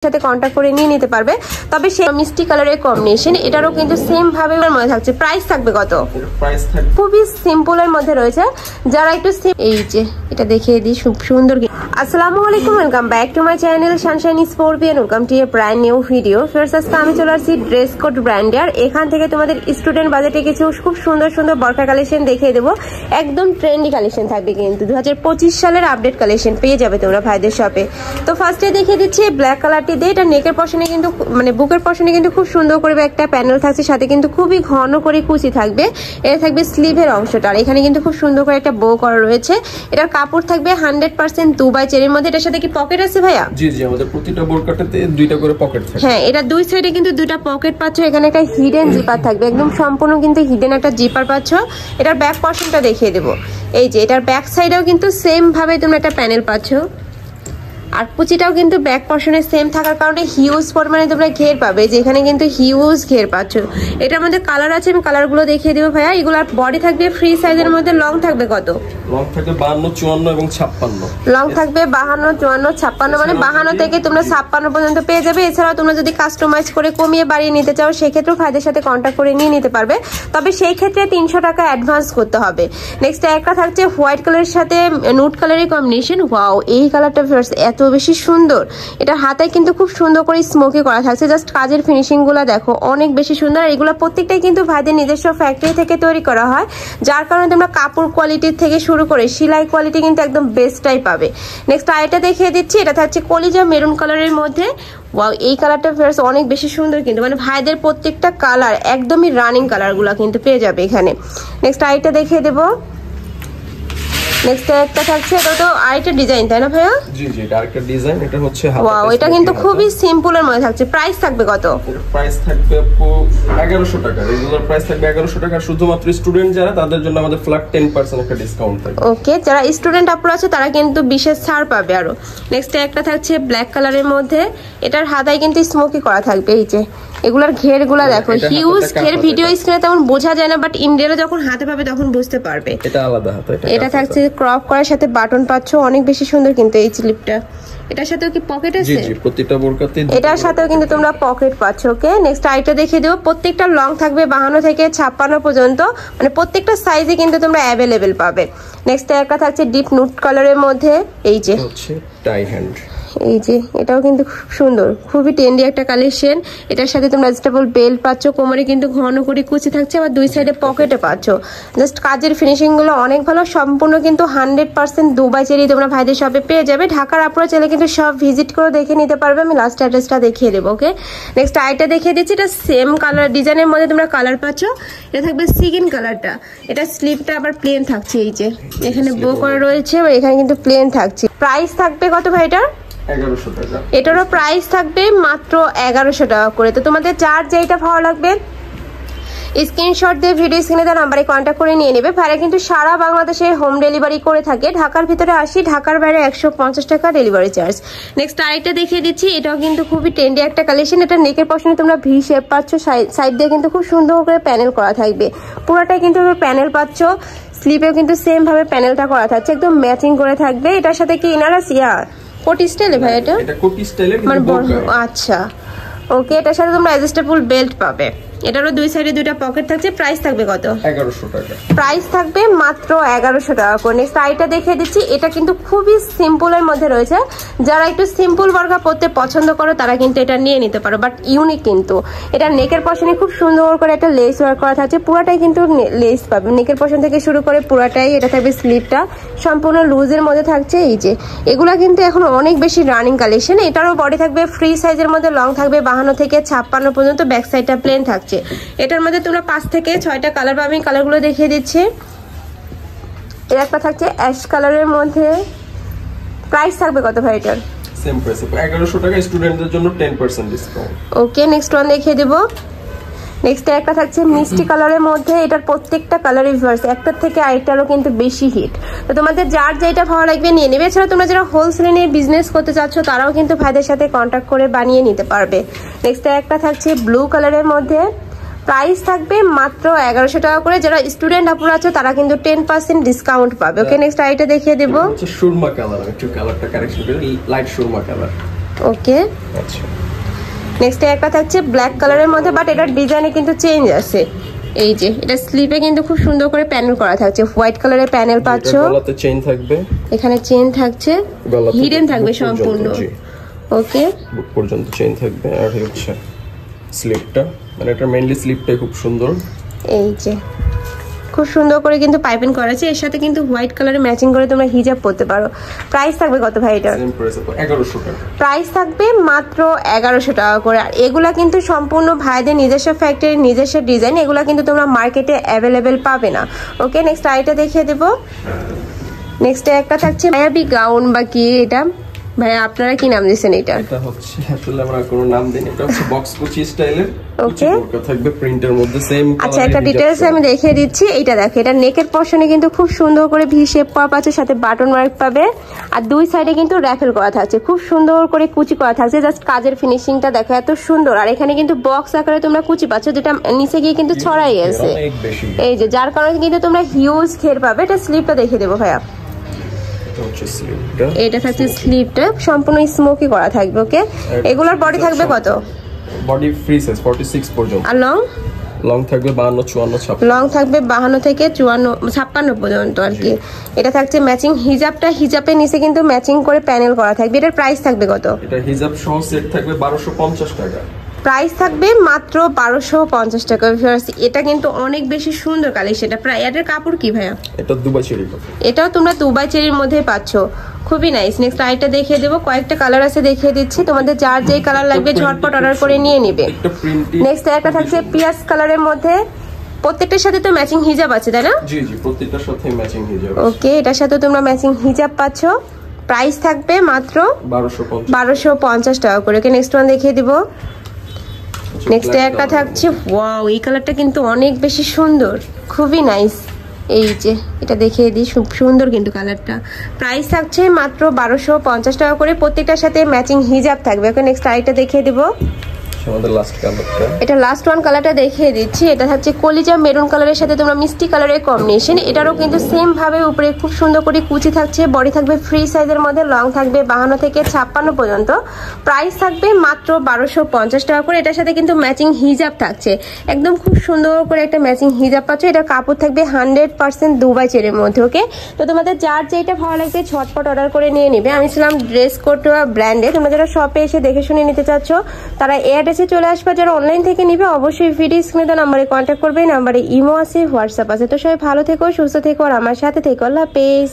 সাথে কন্টাক্ট করে নিয়ে নিতে পারবে। তবে সেই মিষ্টি কালারের কম্বিনেশন, এটারও কিন্তু সেম ভাবে মনে থাকছে। প্রাইস থাকবে কত? প্রাইস থাকবে খুবই সিম্পলের মধ্যে রয়েছে। যারা একটু এই যে এটা দেখিয়ে দিই, খুব সুন্দর। আসসালামু আলাইকুম, welcome back to my channel sunshine Sportian. Welcome to a brand new video. First আজকে আমি চলে আসছি ড্রেস কোড ব্র্যান্ডে, আর এখান থেকে তোমাদের স্টুডেন্ট বাজেটে কিছু খুব সুন্দর সুন্দর বরকা কালেকশন দেখিয়ে দেবো। একদম ট্রেন্ডি কালেকশন থাকবে, কিন্তু 2025 সালের আপডেট কালেকশন পেয়ে যাবে তোমরা ভাইদের শপে। তো ফার্স্টে দেখিয়ে দিচ্ছি ব্ল্যাক কালারটি দিয়ে। এটা নেকের পশনে কিন্তু মানে বুকের পশনে কিন্তু খুব সুন্দর করে একটা প্যানেল থাকছে, সাথে কিন্তু খুবই ঘন করে কুচি থাকবে। এটা থাকবে স্লিভের অংশটা, আর এখানে কিন্তু খুব সুন্দর করে একটা বো করা রয়েছে। এটার কাপড় থাকবে 100% দুবাই চেরির মধ্যে। এটার সাথে কি পকেট আছে ভাইয়া? জি জি, আমাদের প্রতিটা বোরকাটাতে দুইটা করে পকেট থাকে। হ্যাঁ, এটা দুই সাইডে কিন্তু দুইটা পকেট পাচ্ছ। এখানে একটা হিডেন জিপার থাকবে, একদম সম্পূর্ণ কিন্তু হিডেন একটা জিপার পাচ্ছ। এটার ব্যাক পশনটা দেখিয়ে দেবো। এই যে এটার ব্যাক সাইডেও কিন্তু সেম ভাবে তোমরা একটা প্যানেল পাচ্ছ, আর কুচিটাও কিন্তু ব্যাক পশনে সেম থাকার কারণে হিউজ পরিমাণে তোমরা ঘের পাবে, যেখানে কিন্তু হিউজ ঘের পাচ্ছ। এটার মধ্যে কালার আছে, আমি কালারগুলো দেখিয়ে দেবো ভাইয়া। এগুলার বডি থাকবে ফ্রি সাইজের মধ্যে। লং থাকবে কত? লং থাকবে 52, 54 এবং 56। লং থাকবে 52, 54, 56, মানে 52 থেকে তোমরা 56 পর্যন্ত পেয়ে যাবে। এছাড়াও তোমরা যদি কাস্টমাইজ করে কমিয়ে বাড়িয়ে নিতে চাও, সেক্ষেত্রেও ভাইদের সাথে কন্ট্যাক্ট করে নিয়ে নিতে পারবে। তবে সেই ক্ষেত্রে 300 টাকা অ্যাডভান্স করতে হবে। নেক্সট একটা থাকছে হোয়াইট কালারের সাথে নুট কালারের কম্বিনেশন। ওয়াও, এই কালারটা এত বেশি সুন্দর। এটা হাতায় কিন্তু খুব সুন্দর করে স্মোকি করা থাকছে। জাস্ট কাজের ফিনিশিং গুলা দেখো, অনেক বেশি সুন্দর। আর এগুলো প্রত্যেকটাই কিন্তু ভাইদের নিজস্ব ফ্যাক্টরি থেকে তৈরি করা হয়, যার কারণে তোমরা কাপড় কোয়ালিটির থেকে শুরু করে সেলাই কোয়ালিটি কিন্তু একদম বেস্টটাই পাবে। নেক্সট আরেকটা দেখিয়ে দিচ্ছি। এটা থাকছে কলিজা মেরুন কালারের মধ্যে। ওয়াও, এই কালারটা ফেয়ার্স অনেক বেশি সুন্দর, কিন্তু মানে ভাইদের প্রত্যেকটা কালার একদমই রানিং কালার গুলা কিন্তু পেয়ে যাবে এখানে। নেক্সট আরেকটা দেখিয়ে দেবো। নেক্সট একটা থাকছে, এটা তো আরেকটা ডিজাইন, তাই না ভাইয়া? জি জি, এটা আরেকটা ডিজাইন। এটা হচ্ছে হাতা। ওয়াও, এটা কিন্তু খুবই সিম্পলের মধ্যে থাকছে। প্রাইস থাকবে কত? প্রাইস থাকবে আপু 1100 টাকা। রেগুলার প্রাইস থাকবে 1100 টাকা। শুধুমাত্র স্টুডেন্ট যারা, তাদের জন্য আমাদের ফ্ল্যাট 10% একটা ডিসকাউন্ট থাকবে। ওকে, যারা স্টুডেন্ট আপুরা আছে তারা কিন্তু বিশেষ ছাড় পাবে আরো। নেক্সট একটা থাকছে ব্ল্যাক কালারের মধ্যে। এটার হাতায় কিন্তু স্মোকি করা থাকবে। এই যে এগুলার ঘেরগুলা দেখো, হিউজ ঘের। ভিডিও স্ক্রিনে তেমন বোঝা যায় না, বাট ইন্ডিয়াতে যখন হাতে পাবে তখন বুঝতে পারবে। এটা আলাদা হাতা। এটা থাকছে ক্রপ করার সাথে বাটন পাচ্ছ, অনেক বেশি সুন্দর কিন্তু এই স্লিপটা। এটার সাথেও কি পকেট আছে? জি জি, প্রতিটা বোরকাতে এটার সাথেও কিন্তু তোমরা পকেট পাচ্ছ। ওকে, নেক্সট আইটা দেখিয়ে দেবো। প্রত্যেকটা লং থাকবে 52 থেকে 56 পর্যন্ত, মানে প্রত্যেকটা সাইজে কিন্তু তোমরা অ্যাভেলেবেল পাবে। নেক্সট একটা থাকছে ডিপ নুট কালারের মধ্যে। এই যে হচ্ছে টাই হ্যান্ড। এই যে এটাও কিন্তু খুব সুন্দর, খুবই ট্রেন্ডি একটা কালেকশন। এটার সাথে তোমরা অ্যাডজাস্টেবল বেল্ট পাচ্ছ, কোমরে কিন্তু ঘন করে কুচি থাকছে, আবার দুই সাইডে পকেটে পাচ্ছ। জাস্ট কাজের ফিনিশিং গুলো অনেক ভালো। সম্পূর্ণ কিন্তু 100% দুবাই চেরি তোমরা ভাইদের শপে পেয়ে যাবে। ঢাকার আপুরা চাইলে কিন্তু সব ভিজিট করে দেখে নিতে পারবে। আমি লাস্ট অ্যাড্রেসটা দেখিয়ে দেবো। ওকে, নেক্সট আইটা দেখিয়ে দিচ্ছি। এটা সেম কালার ডিজাইনের মধ্যে তোমরা কালার পাচ্ছ। এটা থাকবে সিগিন কালারটা। এটা স্লিভটা আবার প্লেন থাকছে। এই যে এখানে বো করা রয়েছে, আর এখানে কিন্তু প্লেন থাকছে। প্রাইস থাকবে কত ভাই এটার? 1100 টাকা। এটারও প্রাইস থাকবে মাত্র 1100 টাকা করে। তো তোমাদের যার যেটা ভালো লাগবে স্ক্রিনশট দিয়ে ভিডিও স্ক্রিনে দেওয়া নাম্বারে কন্ট্যাক্ট করে নিয়ে নেবে। ভাইরা কিন্তু সারা বাংলাদেশে হোম ডেলিভারি করে থাকে। ঢাকার ভিতরে 80, ঢাকার বাইরে 150 টাকা ডেলিভারি চার্জ। নেক্সট আরেকটা দেখিয়ে দিচ্ছি। এটাও কিন্তু খুবই ট্রেন্ডি একটা কালেকশন। এটা নেকের পশনে তোমরা ভি শেপ পাচ্ছ, সাইড দিয়ে কিন্তু খুব সুন্দর করে প্যানেল করা থাকবে। পুরোটাই কিন্তু প্যানেল পাচ্ছ। স্লিপেও কিন্তু সেম ভাবে প্যানেলটা করা থাকছে, একদম ম্যাচিং করে থাকবে। এটার সাথে কি ইনার আছে? কোটি স্টাইলে ভাই এটা? এটা কোটি স্টাইলে মানে আচ্ছা, ওকে। এটার সাথে তোমরা অ্যাডজাস্টেবল বেল্ট পাবে। এটারও দুই সাইডে দুইটা পকেট থাকছে। প্রাইস থাকবে কত? 1100 টাকা। প্রাইস থাকবে মাত্র 1100 টাকা করে। নেক্সট আইটা দেখিয়ে দিচ্ছি। এটা কিন্তু খুবই সিম্পলের মধ্যে রয়েছে। যারা একটু সিম্পল বর্গা পরতে পছন্দ করো তারা কিন্তু এটা নিয়ে নিতে পারো, বাট ইউনিক কিন্তু। এটা নেকের পশনে খুব সুন্দর করে একটা লেস ওয়ার্ক করা থাকছে। পুরাটাই কিন্তু লেস পাবে, নেকের পশন থেকে শুরু করে পুরাটাই। এটা থাকবে স্লিভটা সম্পূর্ণ লুজের মধ্যে থাকছে। এই যে এগুলা কিন্তু এখন অনেক বেশি রানিং কালেকশন। এটারও বডি থাকবে ফ্রি সাইজের মধ্যে। লং থাকবে 52 থেকে 56 পর্যন্ত। ব্যাক সাইডটা প্লেন থাকছে। এটার মধ্যে তোমরা 5 থেকে 6টা কালার পাবে। কালারগুলো দেখিয়ে দিচ্ছি। এর একটা থাকছে অ্যাশ কালারের মধ্যে। প্রাইস থাকবে কত ভাই এটার? সেম প্রাইস 1100 টাকা। স্টুডেন্টদের জন্য 10% ডিসকাউন্ট। ওকে, নেক্সট ওয়ান দেখিয়ে দেব। নেক্সট একটা থাকছে মিষ্টি কালারের মধ্যে। এটার প্রত্যেকটা কালারই ভিউয়ার্স একটার থেকে আরেকটারও কিন্তু বেশি হিট। তো তোমাদের যার যেটা ভালো লাগবে নিয়ে নেবে। এছাড়া তোমরা যারা হোলসেলে নিয়ে বিজনেস করতে চাচ্ছ তারাও কিন্তু ভাইদের সাথে কন্ট্যাক্ট করে বানিয়ে নিতে পারবে। নেক্সট একটা থাকছে ব্লু কালারের মধ্যে। প্রাইস থাকবে মাত্র 1100 টাকা করে। যারা স্টুডেন্ট আপুরা আছে তারা কিন্তু 10% ডিসকাউন্ট পাবে। ওকে, নেক্সট আইটা দেখিয়ে দেব। সুরমা কালার। একটু কালারটা কারেকশন করে লাইট সুরমা কালার। ওকে, আচ্ছা নেক্সট একটা থাকছে ব্ল্যাক কালারের মধ্যে, বাট এটার ডিজাইনে কিন্তু চেঞ্জ আছে। এই যে এটা স্লিপে কিন্তু খুব সুন্দর করে প্যানেল করা থাকছে, হোয়াইট কালারের প্যানেল পাচ্ছ, গলাতে চেইন থাকবে, এখানে চেইন থাকছে, হিডেন থাকবে সম্পূর্ণ। ওকে, বুক পর্যন্ত চেইন থাকবে। আর হচ্ছে স্লিপটা, মানে এটা মেইনলি স্লিপটাই খুব সুন্দর। এই যে খুব সুন্দর করে কিন্তু পাইপিং করা আছে, এর সাথে কিন্তু হোয়াইট কালারে ম্যাচিং করে তোমরা হিজাব পরতে পারো। প্রাইস থাকবে কত ভাই এটা? সেম প্রাইস 1100 টাকা। প্রাইস থাকবে মাত্র 1100 টাকা করে। আর এগুলা কিন্তু সম্পূর্ণ ভাইদের নিজস্ব ফ্যাক্টরি, নিজস্ব ডিজাইন, এগুলা কিন্তু তোমরা মার্কেটে অ্যাভেলেবেল পাবে না। ওকে, নেক্সট আইটা দেখিয়ে দেবো। নেক্সট একটা থাকছে মায়াবী গাউন বা কি এটা ভাই, আপনারা কি নাম দিয়েছেন এটা? এটা হচ্ছে আসলে আমরা কোনো নাম দেইনি, এটা হচ্ছে বক্স কুচি স্টাইলের। ওকে, থাকবে প্রিন্টের মধ্যে সেম। আচ্ছা, একটা ডিটেইলস আমি দেখিয়ে দিচ্ছি। এটা দেখো, এটা নেকের পর্শনে কিন্তু খুব সুন্দর করে ভি শেপ করা পাচ্ছে, সাথে বাটন ওয়ার্ক পাবে, আর দুই সাইডে কিন্তু র্যাফেল করা থাকছে, খুব সুন্দর করে কুচি করা থাকছে। জাস্ট কাজের ফিনিশিংটা দেখো এত সুন্দর। আর এখানে কিন্তু বক্স আকারে তোমরা কুচি পাচ্ছ, যেটা নিচে গিয়ে কিন্তু ছড়াই গেছে। এই যে যার কারণে কিন্তু তোমরা হিউজ ঘের পাবে। এটা স্লিপটা দেখিয়ে দেবো ভাইয়া। এটা থাকছে স্লিপটা, সম্পূর্ণ স্মোকি করা থাকবে। ওকে, এগুলোর বডি থাকবে কত? বডি ফ্রি সাইজ 46 পর্যন্ত। আর লং থাকবে 52, 54, 56। লং থাকবে 52 থেকে 54, 56 পর্যন্ত আর কি। এটা থাকছে ম্যাচিং হিজাবটা, হিজাবের নিচে কিন্তু ম্যাচিং করে প্যানেল করা থাকবে। এটার প্রাইস থাকবে কত? এটা হিজাব সহ সেট থাকবে 1250 টাকা। প্রাইস থাকবে মাত্র 1250 টাকা। এটা কিন্তু অনেক বেশি সুন্দর কালেকশন। এটা প্রায় এটার কাপড় কি ভাইয়া? এটা দুবাই চেরি কাপড়। এটাও তোমরা দুবাই চেরির মধ্যে পাচ্ছ, খুবই নাইস। নেক্সট আইটা দেখিয়ে দেবো, কয়েকটা কালার আছে দেখিয়ে দিচ্ছি, তোমাদের যার যেই কালার লাগবে ঝটপট অর্ডার করে নিয়ে নিবে। নেক্সট একটা থাকছে পিয়াজ কালারের মধ্যে, প্রত্যেকটার সাথে তো ম্যাচিং হিজাব আছে তাই না? জি জি, প্রত্যেকটার সাথে ম্যাচিং হিজাব। ওকে, এটার সাথে তোমরা ম্যাচিং হিজাব পাচ্ছ। প্রাইস থাকবে মাত্র 1250 টাকা করে। ওকে, নেক্সট ওয়ান দেখিয়ে দিব। নেক্সট একটা থাকছে, ওয়াও, এই কালারটা কিন্তু অনেক বেশি সুন্দর, খুবই নাইস। এই যে এটা দেখিয়ে দিই, খুব সুন্দর কিন্তু কালারটা। প্রাইস থাকছে মাত্র 1250 টাকা করে, প্রত্যেকটার সাথে ম্যাচিং হিজাব থাকবে। ওকে, নেক্সট আইটা দেখিয়ে দিব। এটা লাস্ট ওয়ান কালারটা দেখিয়ে দিচ্ছি। এটা হচ্ছে কলিজা মেরুন কালারের সাথে তোমরা মিষ্টি কালারের কম্বিনেশন। এটারও কিন্তু সেম ভাবে উপরে খুব সুন্দর করে কুচি থাকছে, বডি থাকবে ফ্রি সাইজের মধ্যে, লং থাকবে 52 থেকে 56 পর্যন্ত। প্রাইস থাকবে মাত্র 1250 টাকা করে। এটার সাথে কিন্তু ম্যাচিং হিজাব থাকছে, একদম খুব সুন্দর করে একটা ম্যাচিং হিজাব পাচ্ছ। এটার কাপড় থাকবে 100% দুবাই চেরির মধ্যে। ওকে, তো তোমাদের যার যেটা ভালো লাগবে ঝটপট অর্ডার করে নিয়ে নিবে। আমি ছিলাম ড্রেস কোড ব্র্যান্ডে, তোমরা যারা শপে এসে দেখে শুনে নিতে চাচ্ছ তারা এসে চলে আসবে। যারা অনলাইন থেকে নিবে অবশ্যই ভিডিও স্ক্রিনে দেওয়া নাম্বারে কন্ট্যাক্ট করবে। নাম্বারে ইমো আছে, হোয়াটসঅ্যাপ আছে। তো সবাই ভালো থেকো, সুস্থ থেকো, আর আমার সাথে থেকো। আল্লাহ হাফেজ।